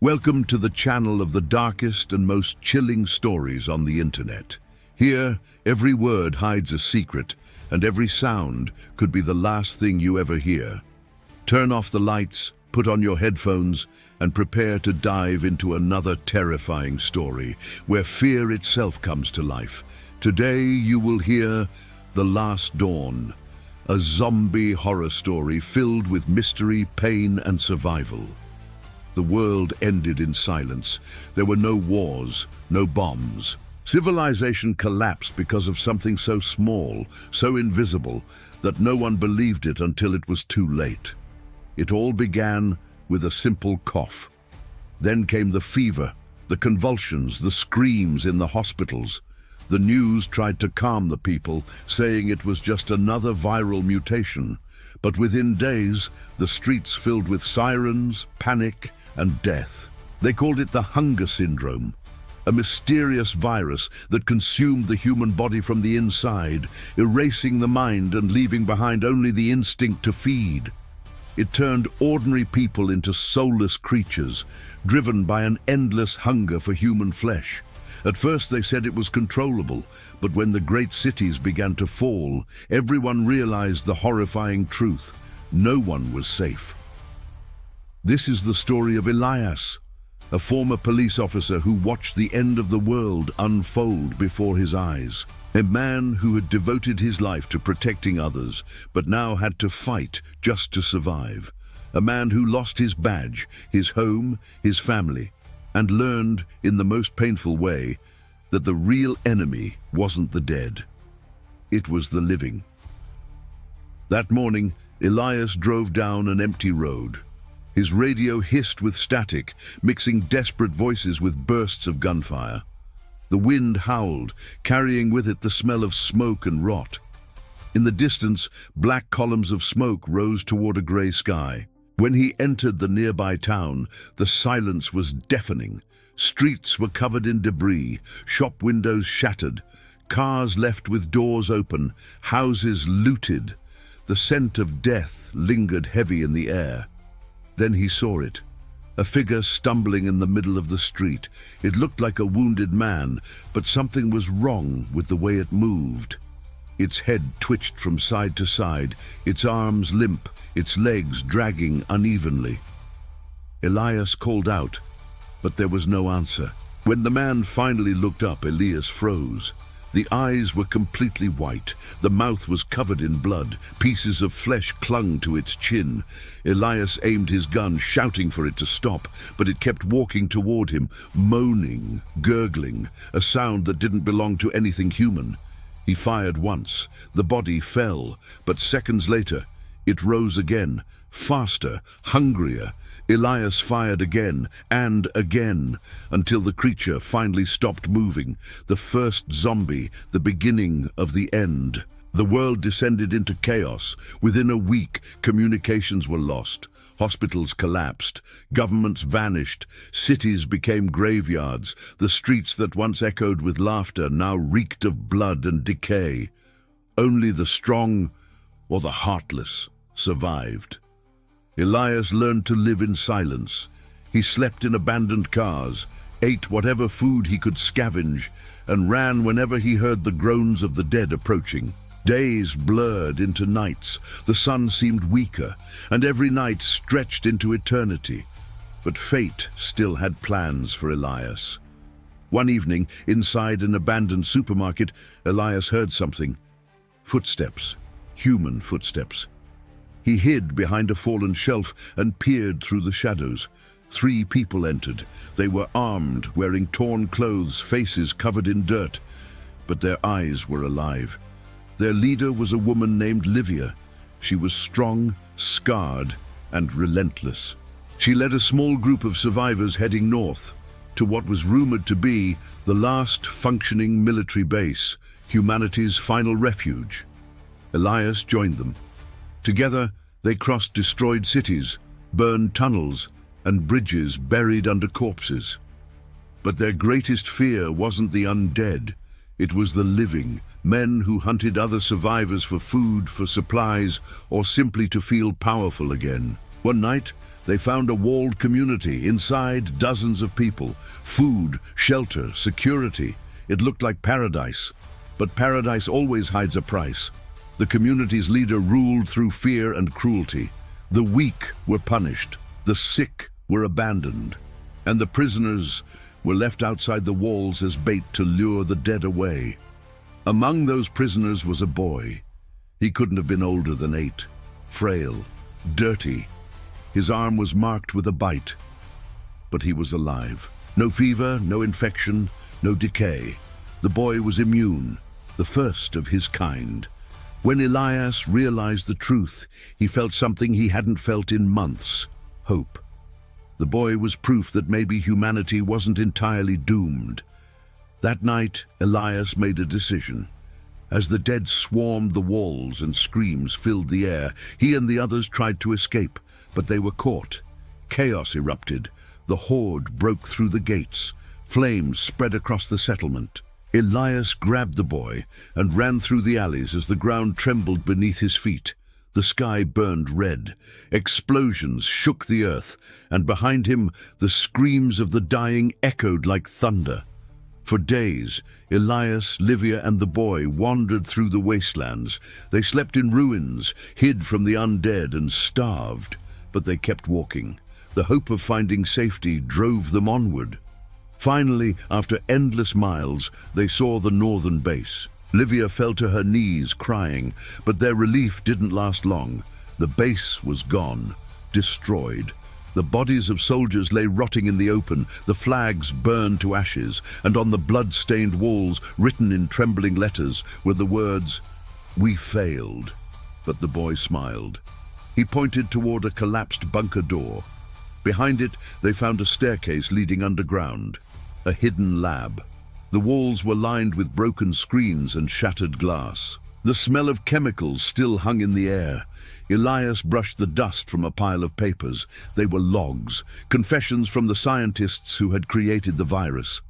Welcome to the channel of the darkest and most chilling stories on the internet. Here, every word hides a secret, and every sound could be the last thing you ever hear. Turn off the lights, put on your headphones, and prepare to dive into another terrifying story, where fear itself comes to life. Today you will hear The Last Dawn, a zombie horror story filled with mystery, pain, and survival. The world ended in silence. There were no wars, no bombs. Civilization collapsed because of something so small, so invisible, that no one believed it until it was too late. It all began with a simple cough. Then came the fever, the convulsions, the screams in the hospitals. The news tried to calm the people, saying it was just another viral mutation. But within days, the streets filled with sirens, panic, and death. They called it the hunger syndrome, a mysterious virus that consumed the human body from the inside, erasing the mind and leaving behind only the instinct to feed. It turned ordinary people into soulless creatures, driven by an endless hunger for human flesh. At first they said it was controllable, but when the great cities began to fall, everyone realized the horrifying truth. No one was safe. This is the story of Elias, a former police officer who watched the end of the world unfold before his eyes. A man who had devoted his life to protecting others, but now had to fight just to survive. A man who lost his badge, his home, his family, and learned, in the most painful way, that the real enemy wasn't the dead. It was the living. That morning, Elias drove down an empty road. His radio hissed with static, mixing desperate voices with bursts of gunfire. The wind howled, carrying with it the smell of smoke and rot. In the distance, black columns of smoke rose toward a gray sky. When he entered the nearby town, the silence was deafening. Streets were covered in debris, shop windows shattered, cars left with doors open, houses looted. The scent of death lingered heavy in the air. Then he saw it, a figure stumbling in the middle of the street. It looked like a wounded man, but something was wrong with the way it moved. Its head twitched from side to side, its arms limp, its legs dragging unevenly. Elias called out, but there was no answer. When the man finally looked up, Elias froze. The eyes were completely white. The mouth was covered in blood. Pieces of flesh clung to its chin. Elias aimed his gun, shouting for it to stop, but it kept walking toward him, moaning, gurgling, a sound that didn't belong to anything human. He fired once. The body fell, but seconds later, it rose again, faster, hungrier. Elias fired again and again, until the creature finally stopped moving. The first zombie, the beginning of the end. The world descended into chaos. Within a week, communications were lost. Hospitals collapsed. Governments vanished. Cities became graveyards. The streets that once echoed with laughter now reeked of blood and decay. Only the strong or the heartless survived. Elias learned to live in silence. He slept in abandoned cars, ate whatever food he could scavenge, and ran whenever he heard the groans of the dead approaching. Days blurred into nights. The sun seemed weaker, and every night stretched into eternity. But fate still had plans for Elias. One evening, inside an abandoned supermarket, Elias heard something. Footsteps. Human footsteps. He hid behind a fallen shelf and peered through the shadows. 3 people entered. They were armed, wearing torn clothes, faces covered in dirt. But their eyes were alive. Their leader was a woman named Livia. She was strong, scarred, and relentless. She led a small group of survivors heading north, to what was rumored to be the last functioning military base, humanity's final refuge. Elias joined them. Together, they crossed destroyed cities, burned tunnels, and bridges buried under corpses. But their greatest fear wasn't the undead. It was the living, men who hunted other survivors for food, for supplies, or simply to feel powerful again. One night, They found a walled community, inside dozens of people, food, shelter, security. It looked like paradise, but paradise always hides a price. The community's leader ruled through fear and cruelty. The weak were punished, the sick were abandoned, and the prisoners were left outside the walls as bait to lure the dead away. Among those prisoners was a boy. He couldn't have been older than 8, frail, dirty. His arm was marked with a bite, but he was alive. No fever, no infection, no decay. The boy was immune, the first of his kind. When Elias realized the truth, he felt something he hadn't felt in months: hope. The boy was proof that maybe humanity wasn't entirely doomed. That night, Elias made a decision. As the dead swarmed the walls and screams filled the air, he and the others tried to escape, but they were caught. Chaos erupted. The horde broke through the gates. Flames spread across the settlement. Elias grabbed the boy and ran through the alleys as the ground trembled beneath his feet. The sky burned red. Explosions shook the earth, and behind him the screams of the dying echoed like thunder. For days, Elias, Livia, and the boy wandered through the wastelands. They slept in ruins, hid from the undead, and starved. But they kept walking. The hope of finding safety drove them onward. Finally, after endless miles, they saw the northern base. Livia fell to her knees, crying, but their relief didn't last long. The base was gone, destroyed. The bodies of soldiers lay rotting in the open, the flags burned to ashes, and on the blood-stained walls, written in trembling letters, were the words, "We failed." But the boy smiled. He pointed toward a collapsed bunker door. Behind it, they found a staircase leading underground, a hidden lab. The walls were lined with broken screens and shattered glass. The smell of chemicals still hung in the air. Elias brushed the dust from a pile of papers. They were logs, confessions from the scientists who had created the virus.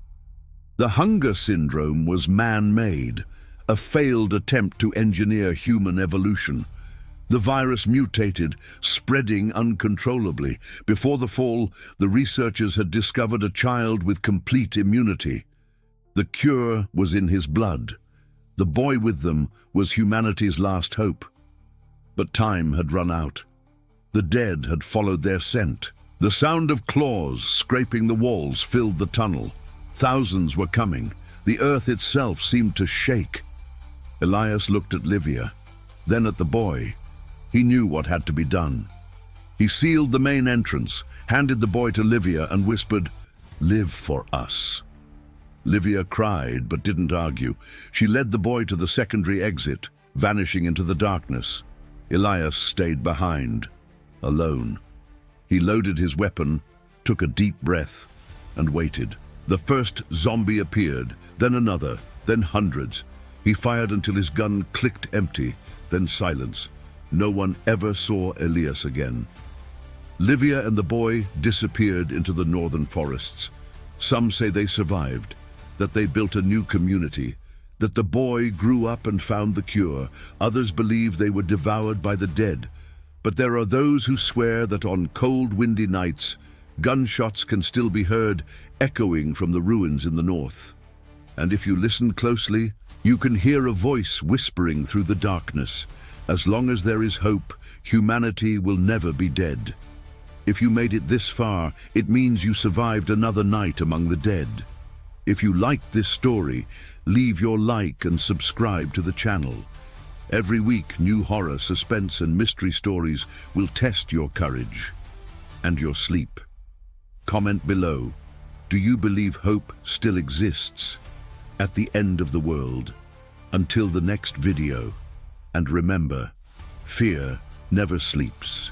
The hunger syndrome was man-made, a failed attempt to engineer human evolution. The virus mutated, spreading uncontrollably. Before the fall, the researchers had discovered a child with complete immunity. The cure was in his blood. The boy with them was humanity's last hope. But time had run out. The dead had followed their scent. The sound of claws scraping the walls filled the tunnel. Thousands were coming. The earth itself seemed to shake. Elias looked at Livia, then at the boy. He knew what had to be done. He sealed the main entrance, handed the boy to Livia, and whispered, "Live for us." Livia cried but didn't argue. She led the boy to the secondary exit, vanishing into the darkness. Elias stayed behind, alone. He loaded his weapon, took a deep breath, and waited. The first zombie appeared, then another, then hundreds. He fired until his gun clicked empty, then silence. No one ever saw Elias again. Livia and the boy disappeared into the northern forests. Some say they survived, that they built a new community, that the boy grew up and found the cure. Others believe they were devoured by the dead. But there are those who swear that on cold, windy nights, gunshots can still be heard echoing from the ruins in the north. And if you listen closely, you can hear a voice whispering through the darkness. As long as there is hope, humanity will never be dead. If you made it this far, it means you survived another night among the dead. If you liked this story, leave your like and subscribe to the channel. Every week, new horror, suspense, and mystery stories will test your courage and your sleep. Comment below. Do you believe hope still exists at the end of the world? Until the next video. And remember, fear never sleeps.